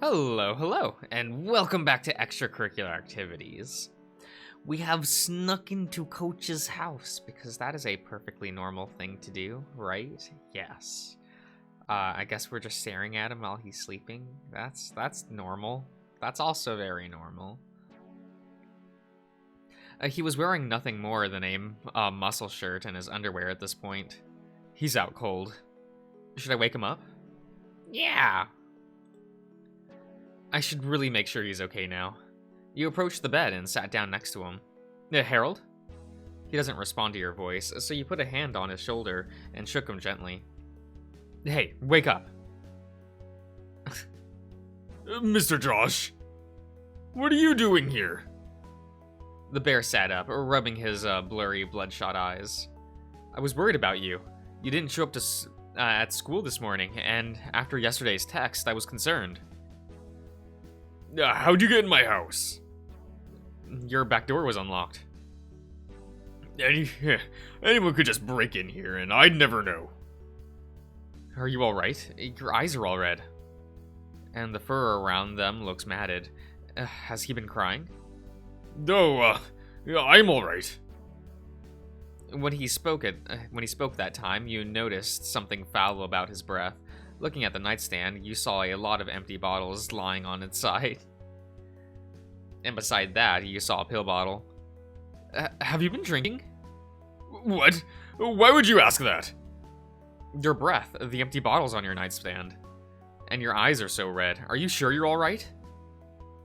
Hello, and welcome back to Extracurricular Activities. We have snuck into Coach's house because that is a perfectly normal thing to do, right? Yes. I guess we're just staring at him while he's sleeping. That's normal. That's also very normal. He was wearing nothing more than a muscle shirt and his underwear at this point. He's out cold. Should I wake him up? Yeah. I should really make sure he's okay now. You approached the bed and sat down next to him. Harold? He doesn't respond to your voice, so you put a hand on his shoulder and shook him gently. Hey, wake up. Mr. Josh, what are you doing here? The bear sat up, rubbing his blurry, bloodshot eyes. I was worried about you. You didn't show up at school this morning, and after yesterday's text, I was concerned. How'd you get in my house? Your back door was unlocked. Anyone could just break in here, and I'd never know. Are you alright? Your eyes are all red. And the fur around them looks matted. Has he been crying? No, I'm alright. When he spoke that time, you noticed something foul about his breath. Looking at the nightstand, you saw a lot of empty bottles lying on its side. And beside that, you saw a pill bottle. Have you been drinking? What? Why would you ask that? Your breath, the empty bottles on your nightstand. And your eyes are so red. Are you sure you're alright?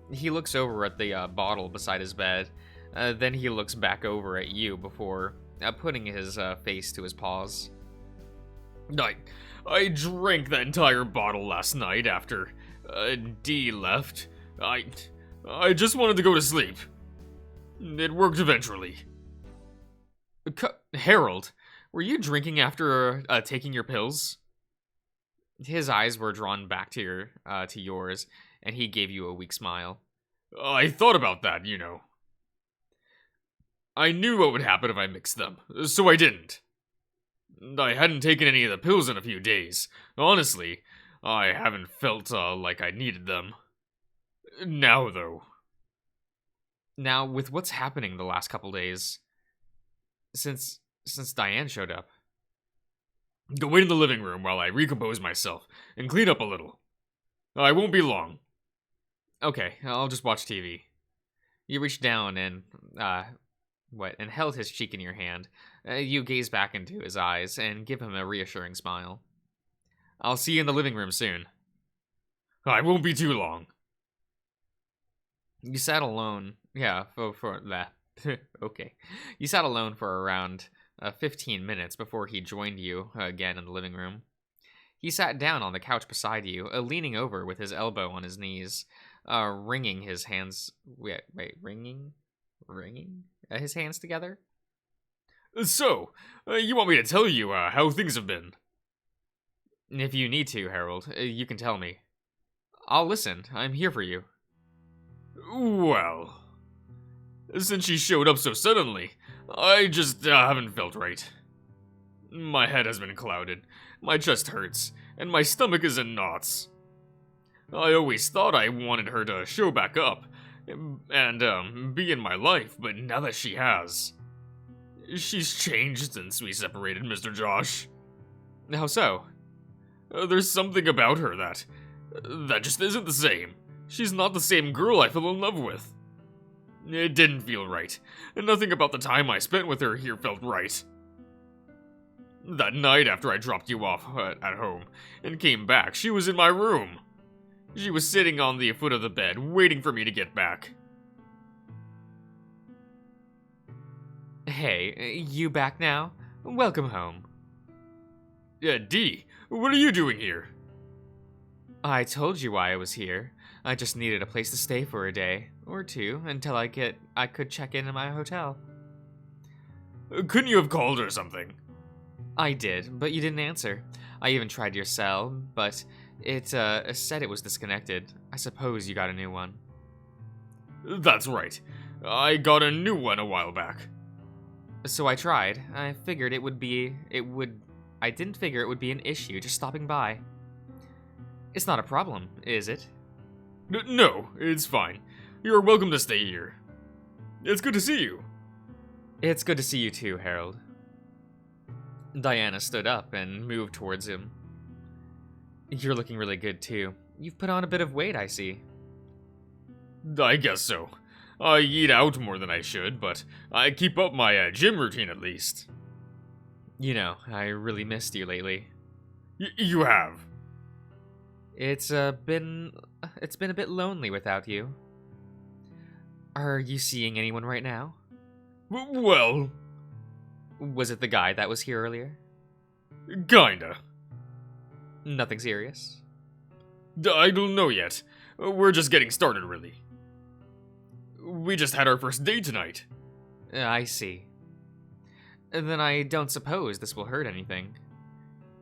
He looks over at the bottle beside his bed. Then he looks back over at you before putting his face to his paws. I drank that entire bottle last night after D left. I just wanted to go to sleep. It worked eventually. Harold, were you drinking after taking your pills? His eyes were drawn back to yours, and he gave you a weak smile. I thought about that, you know. I knew what would happen if I mixed them, so I didn't. I hadn't taken any of the pills in a few days. Honestly, I haven't felt like I needed them. Now, though. Now, with what's happening the last couple days, since Diane showed up. Go wait in the living room while I recompose myself and clean up a little. I won't be long. Okay, I'll just watch TV. You reached down and held his cheek in your hand. You gaze back into his eyes and give him a reassuring smile. I'll see you in the living room soon. I won't be too long. You sat alone. Yeah, for that. Okay. You sat alone for around 15 minutes before he joined you again in the living room. He sat down on the couch beside you, leaning over with his elbow on his knees, wringing his hands. Wringing his hands together. So, you want me to tell you how things have been? If you need to, Harold, you can tell me. I'll listen. I'm here for you. Well, since she showed up so suddenly, I just haven't felt right. My head has been clouded, my chest hurts, and my stomach is in knots. I always thought I wanted her to show back up and be in my life, but now that she has, she's changed since we separated, Mr. Josh. How so? There's something about her that just isn't the same. She's not the same girl I fell in love with. It didn't feel right. Nothing about the time I spent with her here felt right. That night after I dropped you off at home and came back, she was in my room. She was sitting on the foot of the bed, waiting for me to get back. Hey, you back now? Welcome home. Dee, what are you doing here? I told you why I was here. I just needed a place to stay for a day or two until I could check in my hotel. Couldn't you have called or something? I did, but you didn't answer. I even tried your cell, but it said it was disconnected. I suppose you got a new one. That's right. I got a new one a while back. So I tried. I didn't figure it would be an issue just stopping by. It's not a problem, is it? No, it's fine. You're welcome to stay here. It's good to see you. It's good to see you too, Harold. Diana stood up and moved towards him. You're looking really good too. You've put on a bit of weight, I see. I guess so. I eat out more than I should, but I keep up my gym routine at least. You know, I really missed you lately. You have? It's been a bit lonely without you. Are you seeing anyone right now? Well... Was it the guy that was here earlier? Kinda. Nothing serious? I don't know yet. We're just getting started, really. We just had our first date tonight. I see. Then I don't suppose this will hurt anything.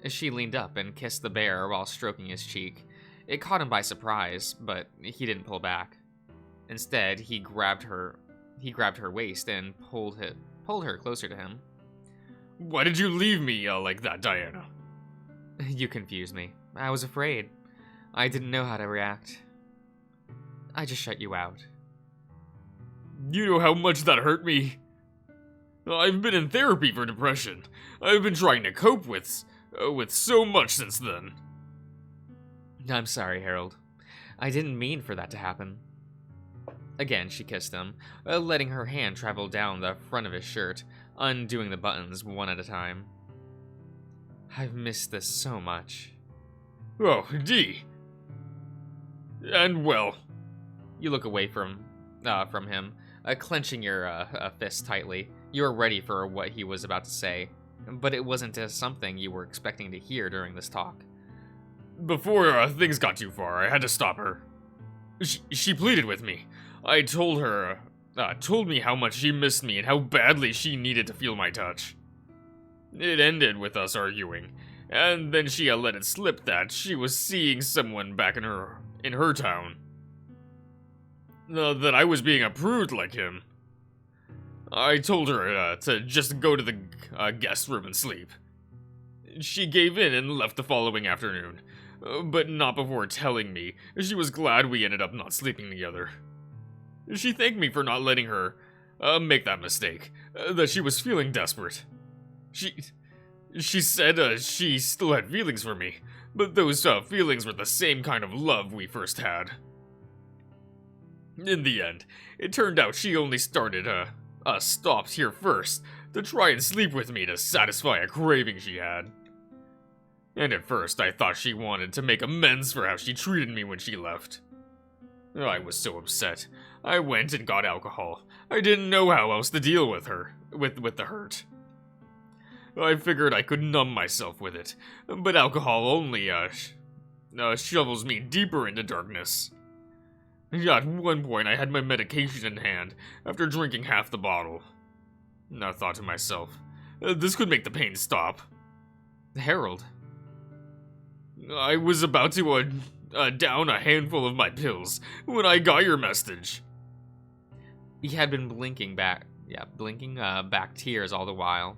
She leaned up and kissed the bear while stroking his cheek. It caught him by surprise, but he didn't pull back. Instead, he grabbed her waist and pulled her closer to him. Why did you leave me like that, Diana? You confused me. I was afraid. I didn't know how to react. I just shut you out. You know how much that hurt me? I've been in therapy for depression. I've been trying to cope with so much since then. I'm sorry, Harold. I didn't mean for that to happen. Again, she kissed him, letting her hand travel down the front of his shirt, undoing the buttons one at a time. I've missed this so much. Oh, Dee. And well... You look away from him, clenching your fist tightly. You were ready for what he was about to say, but it wasn't something you were expecting to hear during this talk. Before things got too far, I had to stop her. She pleaded with me. I told her, told me how much she missed me and how badly she needed to feel my touch. It ended with us arguing, and then she let it slip that she was seeing someone back in her town. That I was being a prude like him. I told her to just go to the guest room and sleep. She gave in and left the following afternoon, but not before telling me she was glad we ended up not sleeping together. She thanked me for not letting her make that mistake, that she was feeling desperate. She said she still had feelings for me, but those feelings were the same kind of love we first had. In the end, it turned out she only stopped here first to try and sleep with me to satisfy a craving she had. And at first, I thought she wanted to make amends for how she treated me when she left. I was so upset. I went and got alcohol. I didn't know how else to deal with her, with the hurt. I figured I could numb myself with it, but alcohol only, shovels me deeper into darkness. At one point, I had my medication in hand, after drinking half the bottle. I thought to myself, this could make the pain stop. Harold. I was about to, down a handful of my pills when I got your message. He had been blinking back tears all the while,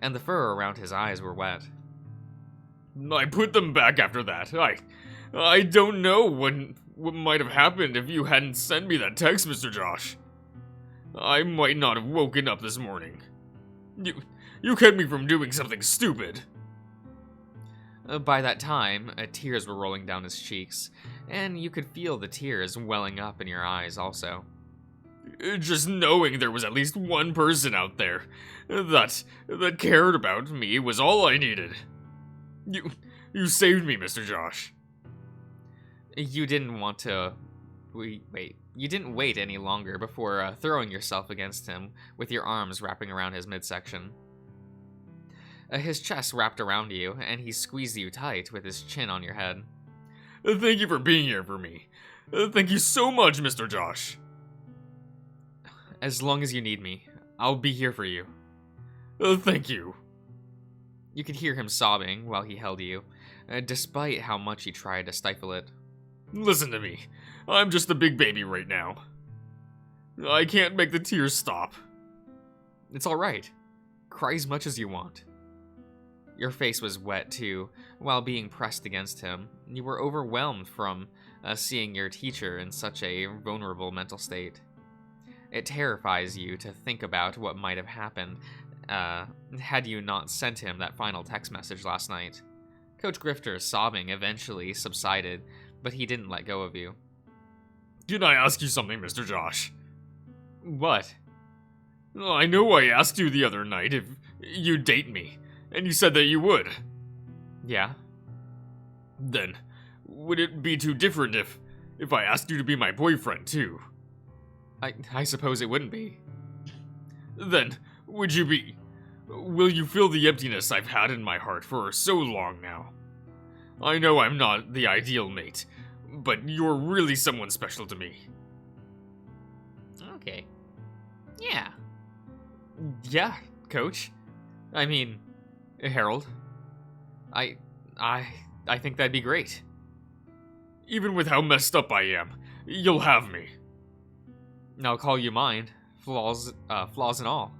and the fur around his eyes were wet. I put them back after that. I don't know what might have happened if you hadn't sent me that text, Mr. Josh. I might not have woken up this morning. You kept me from doing something stupid. By that time, tears were rolling down his cheeks, and you could feel the tears welling up in your eyes also. Just knowing there was at least one person out there that cared about me was all I needed. You saved me, Mr. Josh. You didn't want to... You didn't wait any longer before throwing yourself against him with your arms wrapping around his midsection. His chest wrapped around you, and he squeezed you tight with his chin on your head. Thank you for being here for me. Thank you so much, Mr. Josh. As long as you need me, I'll be here for you. Thank you. You could hear him sobbing while he held you, despite how much he tried to stifle it. Listen to me. I'm just a big baby right now. I can't make the tears stop. It's alright. Cry as much as you want. Your face was wet too, while being pressed against him. You were overwhelmed from seeing your teacher in such a vulnerable mental state. It terrifies you to think about what might have happened had you not sent him that final text message last night. Coach Grifter's sobbing eventually subsided, but he didn't let go of you. Can I ask you something, Mr. Josh? What? I know I asked you the other night if you'd date me, and you said that you would. Yeah? Then, would it be too different if I asked you to be my boyfriend, too? I suppose it wouldn't be. Then, would you be... Will you fill the emptiness I've had in my heart for so long now? I know I'm not the ideal mate, but you're really someone special to me. Okay. Yeah. Yeah, Coach. I mean, Harold. I think that'd be great. Even with how messed up I am, you'll have me. I'll call you mine, flaws and all.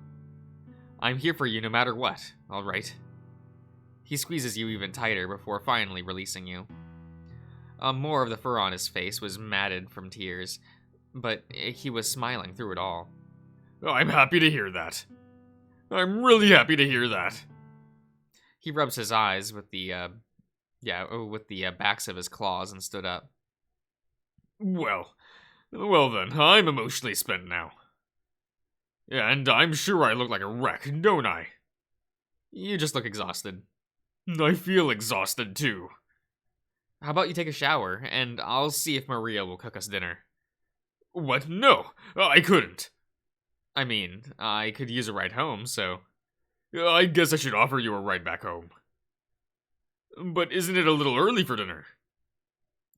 I'm here for you no matter what, alright? He squeezes you even tighter before finally releasing you. More of the fur on his face was matted from tears, but he was smiling through it all. I'm happy to hear that. I'm really happy to hear that. He rubs his eyes with the backs of his claws and stood up. Well then, I'm emotionally spent now. Yeah, and I'm sure I look like a wreck, don't I? You just look exhausted. I feel exhausted too. How about you take a shower, and I'll see if Maria will cook us dinner. What? No, I couldn't. I mean, I could use a ride home, so... I guess I should offer you a ride back home. But isn't it a little early for dinner?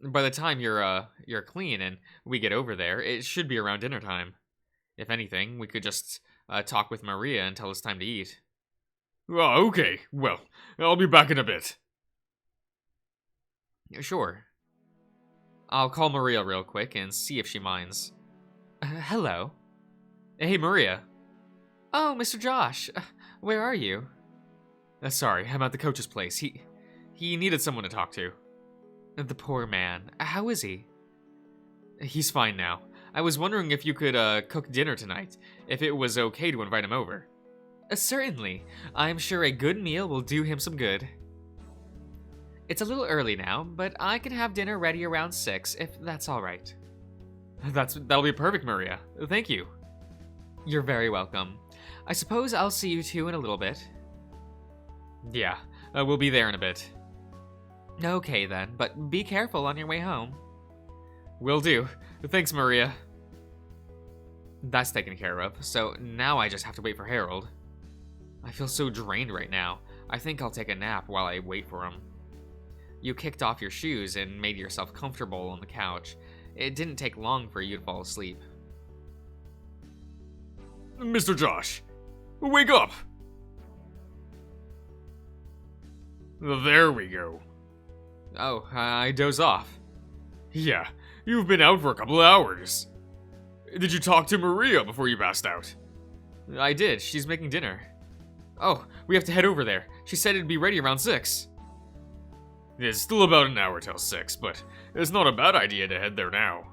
By the time you're clean and we get over there, it should be around dinner time. If anything, we could just talk with Maria until it's time to eat. Oh, okay. Well, I'll be back in a bit. Sure. I'll call Maria real quick and see if she minds. Hello. Hey, Maria. Oh, Mr. Josh. Where are you? Sorry, I'm at the coach's place. He needed someone to talk to. The poor man. How is he? He's fine now. I was wondering if you could cook dinner tonight, if it was okay to invite him over. Certainly. I'm sure a good meal will do him some good. It's a little early now, but I can have dinner ready around 6, if that's all right. That'll be perfect, Maria. Thank you. You're very welcome. I suppose I'll see you two in a little bit. Yeah, we'll be there in a bit. Okay then, but be careful on your way home. Will do. Thanks, Maria. That's taken care of, so now I just have to wait for Harold. I feel so drained right now. I think I'll take a nap while I wait for him. You kicked off your shoes and made yourself comfortable on the couch. It didn't take long for you to fall asleep. Mr. Josh, wake up! There we go. Oh, I doze off. Yeah, you've been out for a couple of hours. Did you talk to Maria before you passed out? I did. She's making dinner. Oh, we have to head over there. She said it'd be ready around 6. It's still about an hour till 6, but it's not a bad idea to head there now.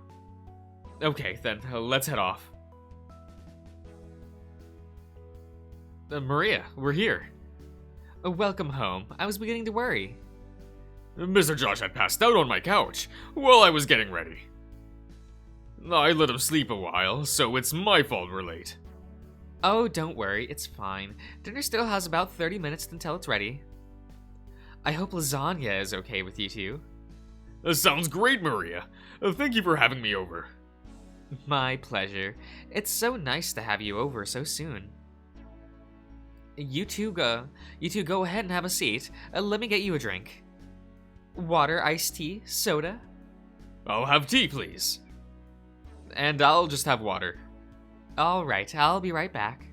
Okay, then, let's head off. Maria, we're here. Welcome home. I was beginning to worry. Mr. Josh had passed out on my couch while I was getting ready. I let him sleep a while, so it's my fault we're late. Oh, don't worry, it's fine. Dinner still has about 30 minutes until it's ready. I hope lasagna is okay with you two. Sounds great, Maria. Thank you for having me over. My pleasure. It's so nice to have you over so soon. You two go ahead and have a seat. Let me get you a drink. Water, iced tea, soda? I'll have tea, please. And I'll just have water. All right, I'll be right back.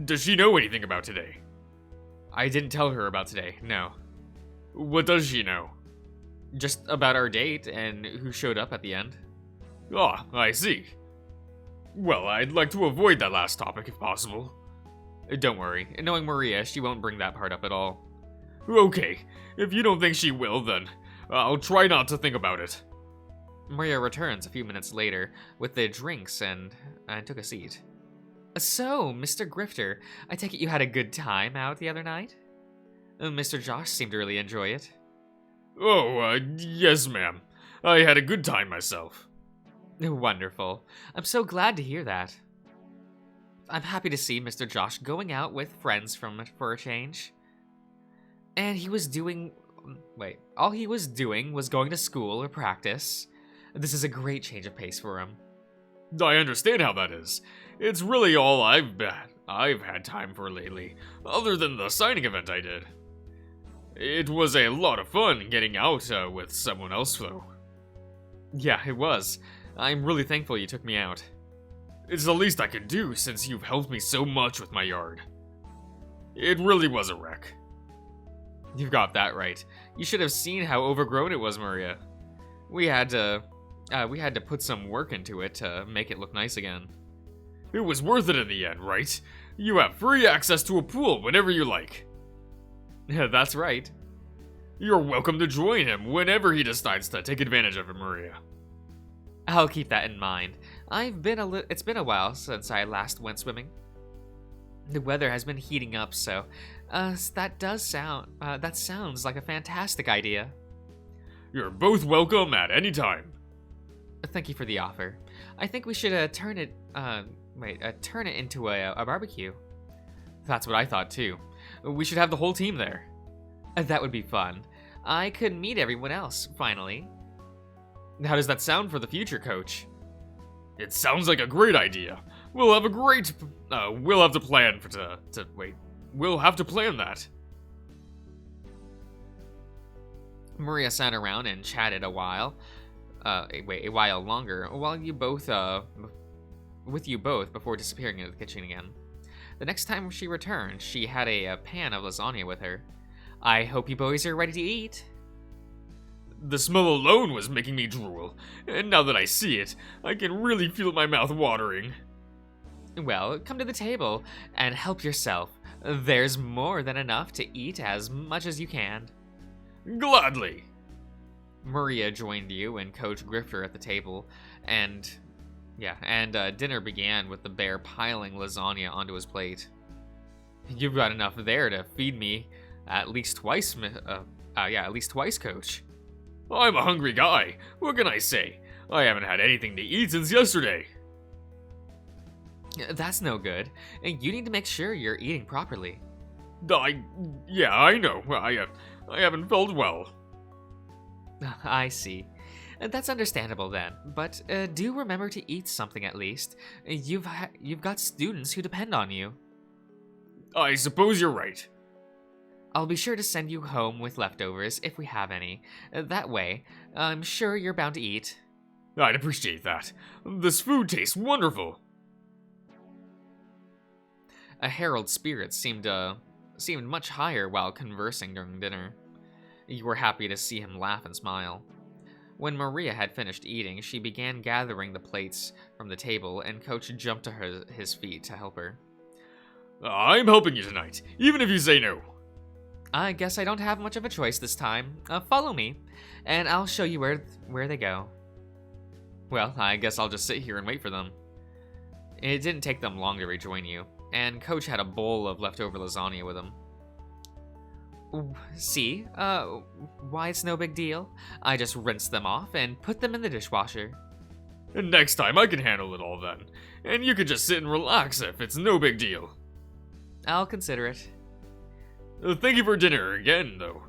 Does she know anything about today? I didn't tell her about today, no. What does she know? Just about our date and who showed up at the end. Ah, I see. Well, I'd like to avoid that last topic if possible. Don't worry, knowing Maria, she won't bring that part up at all. Okay, if you don't think she will, then I'll try not to think about it. Maria returns a few minutes later with the drinks and took a seat. So, Mr. Grifter, I take it you had a good time out the other night? Mr. Josh seemed to really enjoy it. Oh, yes, ma'am. I had a good time myself. Wonderful. I'm so glad to hear that. I'm happy to see Mr. Josh going out with friends for a change. And he was doing... Wait, all he was doing was going to school or practice. This is a great change of pace for him. I understand how that is. It's really all I've had time for lately, other than the signing event I did. It was a lot of fun getting out with someone else, though. Yeah, it was. I'm really thankful you took me out. It's the least I could do since you've helped me so much with my yard. It really was a wreck. You've got that right. You should have seen how overgrown it was, Maria. We had to put some work into it to make it look nice again. It was worth it in the end, right? You have free access to a pool whenever you like. That's right. You're welcome to join him whenever he decides to take advantage of it, Maria. I'll keep that in mind. It's been a while since I last went swimming. The weather has been heating up, so that sounds like a fantastic idea. You're both welcome at any time. Thank you for the offer. I think we should turn it into a barbecue. That's what I thought too. We should have the whole team there. That would be fun. I could meet everyone else, finally. How does that sound for the future, Coach? It sounds like a great idea. We'll have to plan We'll have to plan that. Maria sat around and chatted a while. A while longer, with you both before disappearing into the kitchen again. The next time she returned, she had a pan of lasagna with her. I hope you boys are ready to eat. The smell alone was making me drool, and now that I see it, I can really feel my mouth watering. Well, come to the table and help yourself. There's more than enough to eat as much as you can. Gladly. Maria joined you and Coach Grifter at the table, and dinner began with the bear piling lasagna onto his plate. You've got enough there to feed me at least twice, Coach. I'm a hungry guy. What can I say? I haven't had anything to eat since yesterday. That's no good. You need to make sure you're eating properly. I know. I haven't felt well. I see. That's understandable then, but do remember to eat something at least. You've got students who depend on you. I suppose you're right. I'll be sure to send you home with leftovers if we have any. That way, I'm sure you're bound to eat. I'd appreciate that. This food tastes wonderful. Harold's spirits seemed much higher while conversing during dinner. You were happy to see him laugh and smile. When Maria had finished eating, she began gathering the plates from the table, and Coach jumped to his feet to help her. I'm helping you tonight, even if you say no. I guess I don't have much of a choice this time. Follow me, and I'll show you where they go. Well, I guess I'll just sit here and wait for them. It didn't take them long to rejoin you, and Coach had a bowl of leftover lasagna with him. See, why it's no big deal. I just rinsed them off and put them in the dishwasher. And next time I can handle it all then, and you can just sit and relax if it's no big deal. I'll consider it. Thank you for dinner again, though,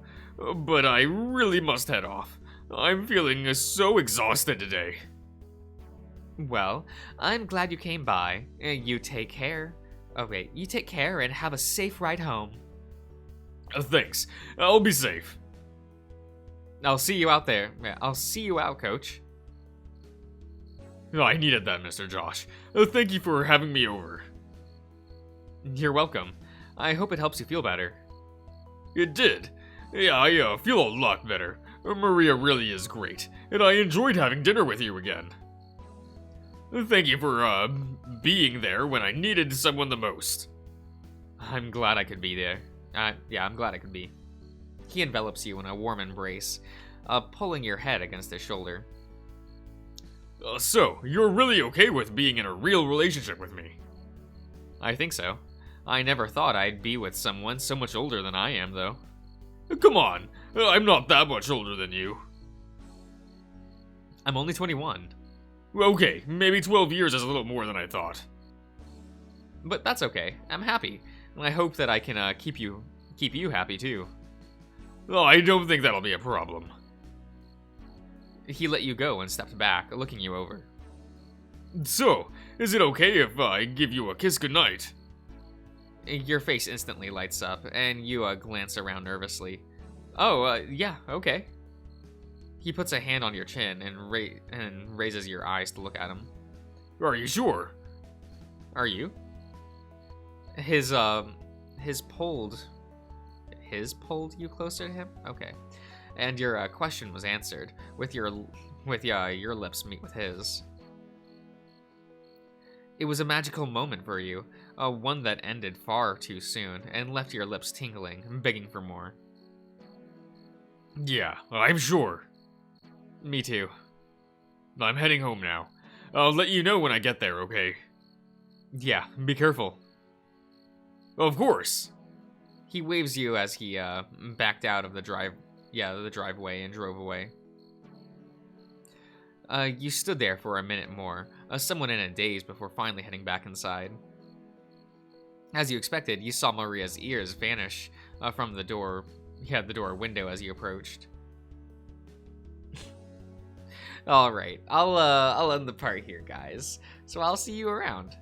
but I really must head off. I'm feeling so exhausted today. Well, I'm glad you came by. You take care. You take care and have a safe ride home. Thanks. I'll be safe. I'll see you out there. I'll see you out, Coach. I needed that, Mr. Josh. Thank you for having me over. You're welcome. I hope it helps you feel better. It did. Yeah, I feel a lot better. Maria really is great, and I enjoyed having dinner with you again. Thank you for, being there when I needed someone the most. I'm glad I could be there. Yeah, I'm glad I could be. He envelops you in a warm embrace, pulling your head against his shoulder. So, you're really okay with being in a real relationship with me? I think so. I never thought I'd be with someone so much older than I am, though. Come on, I'm not that much older than you. I'm only 21. Okay, maybe 12 years is a little more than I thought. But that's okay. I'm happy. And I hope that I can keep you happy too. Oh, I don't think that'll be a problem. He let you go and stepped back, looking you over. So, is it okay if I give you a kiss goodnight? Your face instantly lights up, and you glance around nervously. Oh, yeah, okay. He puts a hand on your chin and raises your eyes to look at him. Are you sure? Are you? His pulled you closer to him? Okay. And your question was answered with your lips meet with his. It was a magical moment for you, one that ended far too soon and left your lips tingling, begging for more. Yeah, I'm sure. Me too. I'm heading home now. I'll let you know when I get there, okay? Yeah, be careful. Of course. He waves you as he backed out of the driveway and drove away. You stood there for a minute more, somewhat in a daze before finally heading back inside. As you expected, you saw Maria's ears vanish from the door window as you approached. All right, I'll end the part here, guys. So I'll see you around.